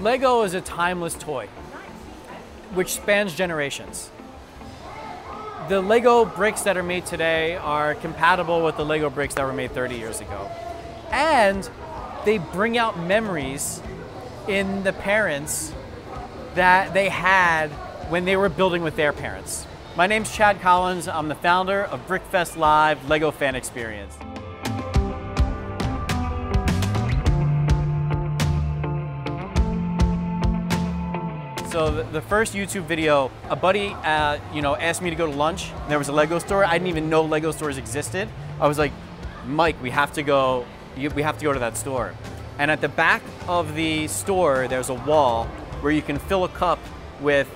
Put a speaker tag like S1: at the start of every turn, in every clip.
S1: Lego is a timeless toy, which spans generations. The Lego bricks that are made today are compatible with the Lego bricks that were made 30 years ago. And they bring out memories in the parents that they had when they were building with their parents. My name's Chad Collins. I'm the founder of BrickFest Live Lego Fan Experience. So the first YouTube video, a buddy asked me to go to lunch. There was a Lego store. I didn't even know Lego stores existed. I was like, Mike, we have to go to that store. And at the back of the store, there's a wall where you can fill a cup with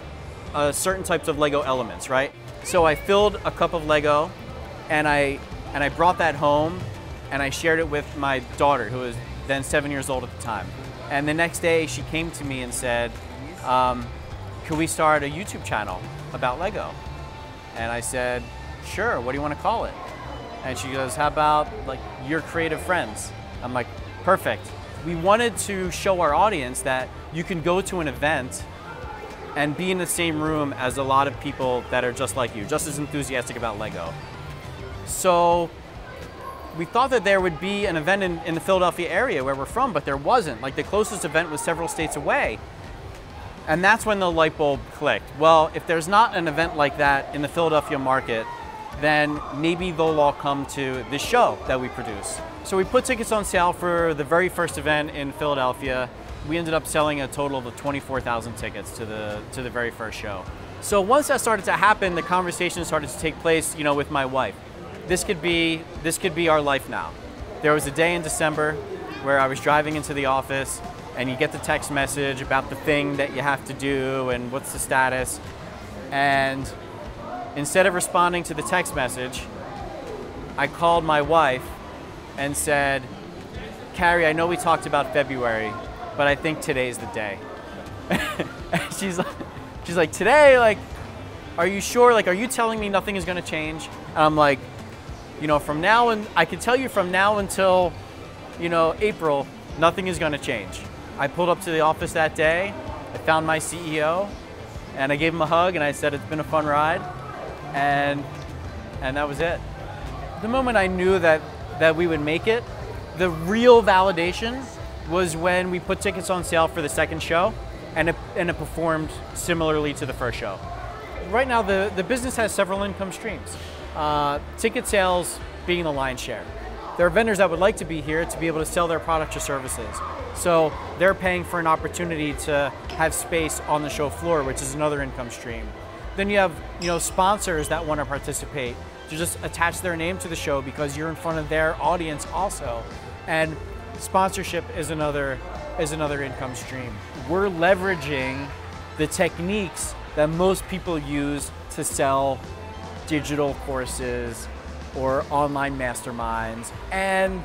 S1: certain types of Lego elements, right? So I filled a cup of Lego and I brought that home and I shared it with my daughter, who was then 7 years old at the time. And the next day she came to me and said, could we start a YouTube channel about Lego? And I said, sure, what do you want to call it? And she goes, how about like Your Creative Friends? I'm like, perfect. We wanted to show our audience that you can go to an event and be in the same room as a lot of people that are just like you, just as enthusiastic about Lego. So we thought that there would be an event in the Philadelphia area where we're from, but there wasn't. Like the closest event was several states away. And that's when the light bulb clicked. Well, if there's not an event like that in the Philadelphia market, then maybe they'll all come to this show that we produce. So we put tickets on sale for the very first event in Philadelphia. We ended up selling a total of 24,000 tickets to the very first show. So once that started to happen, the conversation started to take place, with my wife. This could be our life now. There was a day in December where I was driving into the office and you get the text message about the thing that you have to do and what's the status. And instead of responding to the text message, I called my wife and said, Carrie, I know we talked about February, but I think today's the day. And she's like, today? Like, are you sure? Like, are you telling me nothing is gonna change? And I'm like, from now and I can tell you from now until, April, nothing is gonna change. I pulled up to the office that day, I found my CEO, and I gave him a hug and I said, it's been a fun ride, and that was it. The moment I knew that we would make it, the real validation was when we put tickets on sale for the second show, and it performed similarly to the first show. Right now, the business has several income streams. Ticket sales being the lion's share. There are vendors that would like to be here to be able to sell their products or services. So they're paying for an opportunity to have space on the show floor, which is another income stream. Then you have sponsors that want to participate to just attach their name to the show because you're in front of their audience also. And sponsorship is another income stream. We're leveraging the techniques that most people use to sell digital courses or online masterminds. And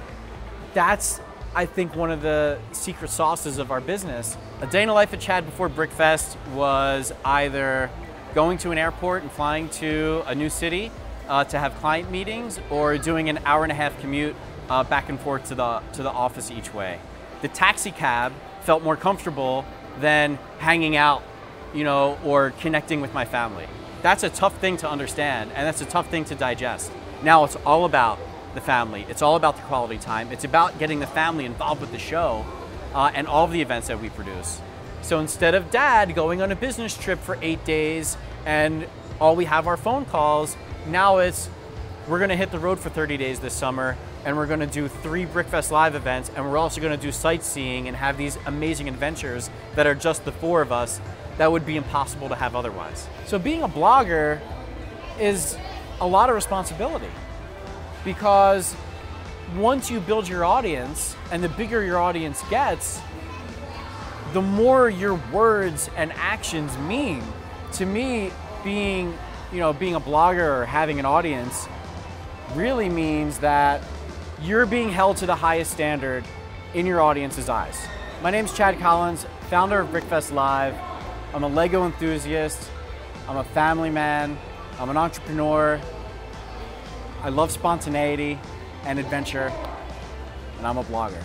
S1: that's, I think, one of the secret sauces of our business. A day in the life of Chad before BrickFest was either going to an airport and flying to a new city to have client meetings, or doing an hour-and-a-half commute back and forth to the office each way. The taxi cab felt more comfortable than hanging out, or connecting with my family. That's a tough thing to understand, and that's a tough thing to digest. Now it's all about the family. It's all about the quality time. It's about getting the family involved with the show and all of the events that we produce. So instead of dad going on a business trip for 8 days and all we have are phone calls, now it's, we're gonna hit the road for 30 days this summer, and we're gonna do 3 BrickFest Live events, and we're also gonna do sightseeing and have these amazing adventures that are just the 4 of us that would be impossible to have otherwise. So being a blogger is a lot of responsibility, because once you build your audience, and the bigger your audience gets, the more your words and actions mean. To me, being a blogger or having an audience really means that you're being held to the highest standard in your audience's eyes. My name's Chad Collins, founder of BrickFest Live. I'm a Lego enthusiast, I'm a family man, I'm an entrepreneur, I love spontaneity and adventure, and I'm a blogger.